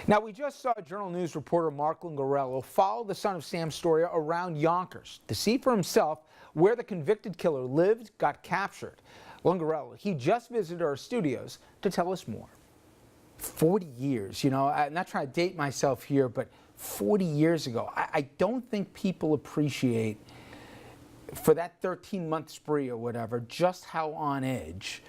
Now, we just saw Journal News reporter Mark Lungarello follow the Son of Sam story around Yonkers to see for himself where the convicted killer lived, got captured. Lungarello, he just visited our studios to tell us more. 40 years, I'm not trying to date myself here, but 40 years ago, I don't think people appreciate, for that 13-month spree or whatever, just how on edge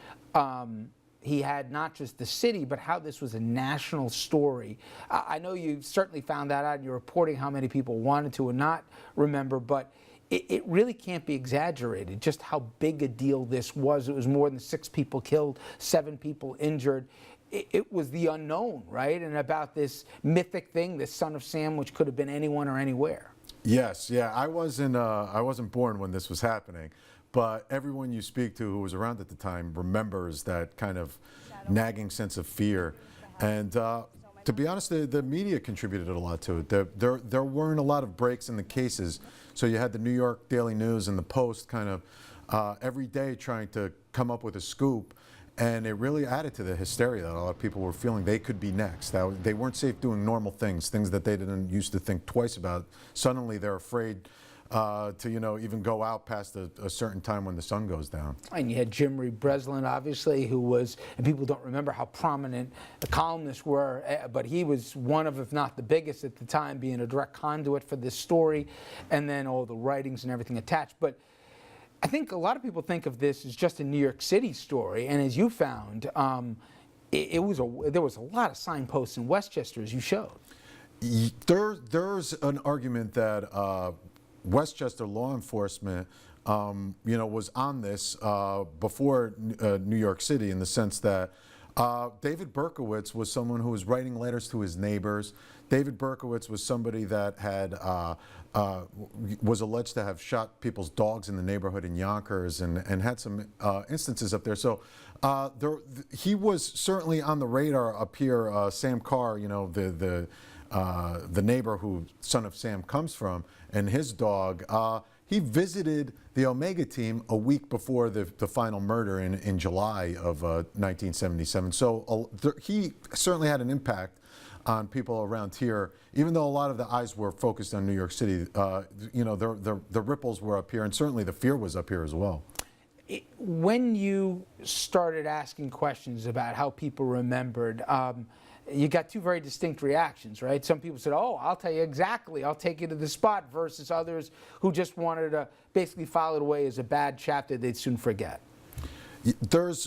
he had not just the city, but how this was a national story. I know you certainly found that out in your reporting, how many people wanted to and not remember, but it really can't be exaggerated just how big a deal this was. It was more than 6 people killed, 7 people injured. It was the unknown, right? And about this mythic thing, this Son of Sam, which could have been anyone or anywhere. Yes, yeah. I wasn't born when this was happening, but everyone you speak to who was around at the time remembers that kind of nagging sense of fear. And to be honest, the media contributed a lot to it. There weren't a lot of breaks in the cases, so you had the New York Daily News and the Post kind of every day trying to come up with a scoop. And it really added to the hysteria that a lot of people were feeling they could be next. That they weren't safe doing normal things that they didn't used to think twice about. Suddenly they're afraid to, even go out past a certain time when the sun goes down. And you had Jimmy Breslin, obviously, who was, and people don't remember how prominent the columnists were, but he was one of, if not the biggest at the time, being a direct conduit for this story, and then all the writings and everything attached. But I think a lot of people think of this as just a New York City story, and as you found, there was a lot of signposts in Westchester, as you showed. There's an argument that Westchester law enforcement, was on this before New York City, in the sense that David Berkowitz was someone who was writing letters to his neighbors. David Berkowitz was somebody that had was alleged to have shot people's dogs in the neighborhood in Yonkers, and had some instances up there. So he was certainly on the radar up here. Sam Carr, the neighbor who Son of Sam comes from, and his dog. He visited the Omega team a week before the final murder in July of 1977. So he certainly had an impact on people around here, even though a lot of the eyes were focused on New York City. The ripples were up here, and certainly the fear was up here as well. When you started asking questions about how people remembered, you got 2 very distinct reactions, right? Some people said, "Oh, I'll tell you exactly, I'll take you to the spot," versus others who just wanted to basically file it away as a bad chapter they'd soon forget.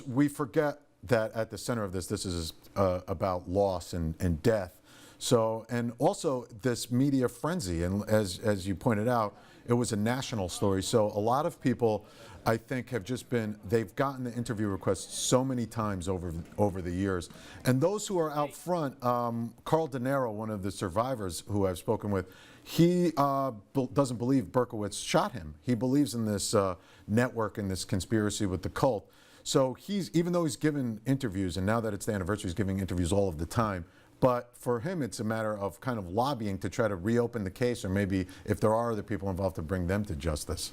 We forget that at the center of this is about loss and death. So, and also this media frenzy, and as you pointed out, it was a national story. So a lot of people, I think, they've gotten the interview requests so many times over the years. And those who are out front, Carl De Niro, one of the survivors who I've spoken with, he doesn't believe Berkowitz shot him. He believes in this network and this conspiracy with the cult. So even though he's given interviews, and now that it's the anniversary, he's giving interviews all of the time, but for him it's a matter of kind of lobbying to try to reopen the case, or maybe if there are other people involved, to bring them to justice.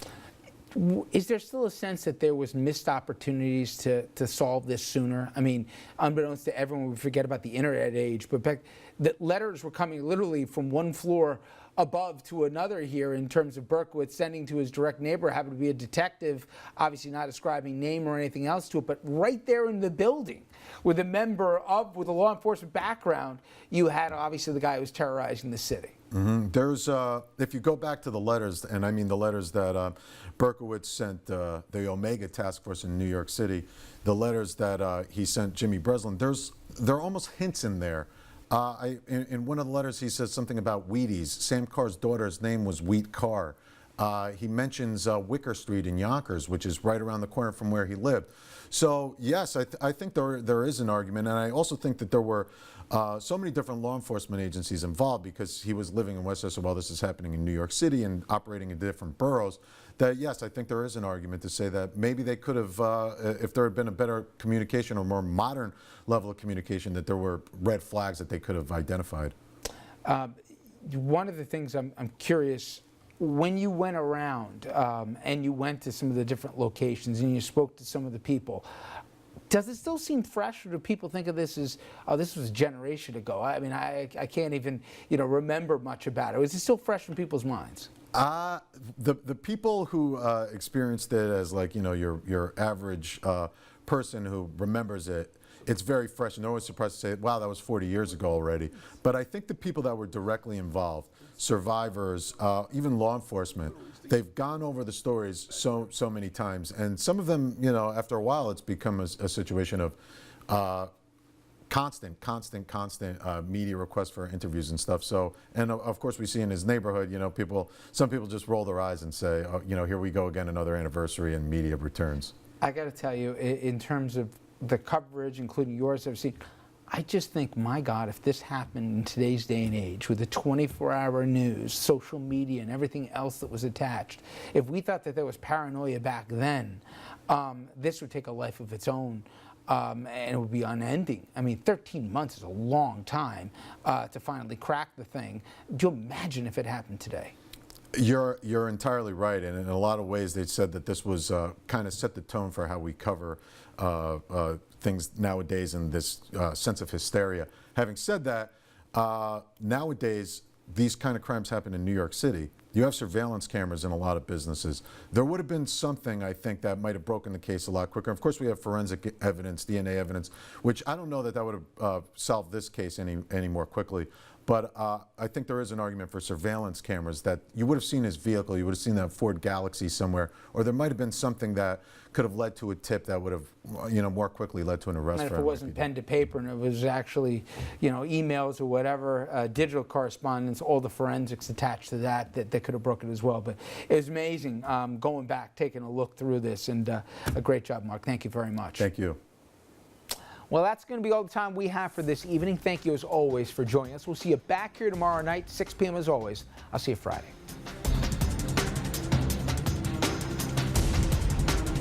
Is there still a sense that there was missed opportunities to solve this sooner? I mean, unbeknownst to everyone, we forget about the internet age, but that letters were coming literally from one floor above to another here, in terms of Berkowitz sending to his direct neighbor, happened to be a detective, obviously not ascribing name or anything else to it, but right there in the building with a member with a law enforcement background, you had obviously the guy who was terrorizing the city. Mm-hmm. There's, if you go back to the letters, and I mean the letters that Berkowitz sent the Omega task force in New York City, the letters that he sent Jimmy Breslin, there are almost hints in there. In one of the letters, he says something about Wheaties. Sam Carr's daughter's name was Wheat Carr. He mentions Wicker Street in Yonkers, which is right around the corner from where he lived. So yes, I think there is an argument, and I also think that there were so many different law enforcement agencies involved, because he was living in Westchester while this is happening in New York City and operating in different boroughs, that yes, I think there is an argument to say that maybe they could have, if there had been a better communication or more modern level of communication, that there were red flags that they could have identified. One of the things I'm curious, when you went around and you went to some of the different locations and you spoke to some of the people, Does it still seem fresh, or do people think of this as, oh, this was a generation ago? I mean, I can't even, remember much about it. Is it still fresh in people's minds? The people who experienced it as like, your average person who remembers it, it's very fresh. No one's surprised to say, wow, that was 40 years ago already. But I think the people that were directly involved, survivors, even law enforcement, they've gone over the stories so many times. And some of them, after a while, it's become a situation of constant media requests for interviews and stuff. So, and of course we see in his neighborhood, some people just roll their eyes and say, oh, here we go again, another anniversary, and media returns. I got to tell you, in terms of the coverage, including yours, I've seen, I just think, my God, if this happened in today's day and age with the 24-hour news, social media, and everything else that was attached, if we thought that there was paranoia back then, this would take a life of its own. And it would be unending. I mean, 13 months is a long time to finally crack the thing. Do you imagine if it happened today? You're entirely right, and in a lot of ways they said that this was kind of set the tone for how we cover things nowadays in this sense of hysteria. Having said that, nowadays these kind of crimes happen in New York City. You have surveillance cameras in a lot of businesses. There would have been something, I think, that might have broken the case a lot quicker. Of course, we have forensic evidence, DNA evidence, which I don't know that would have solved this case any more quickly. But I think there is an argument for surveillance cameras that you would have seen his vehicle, you would have seen that Ford Galaxy somewhere, or there might have been something that could have led to a tip that would have, more quickly led to an arrest. And if it wasn't pen to paper and it was actually, emails or whatever, digital correspondence, all the forensics attached to that could have broken it as well. But it was amazing going back, taking a look through this, and a great job, Mark. Thank you very much. Thank you. Well, that's going to be all the time we have for this evening. Thank you, as always, for joining us. We'll see you back here tomorrow night, 6 p.m. as always. I'll see you Friday.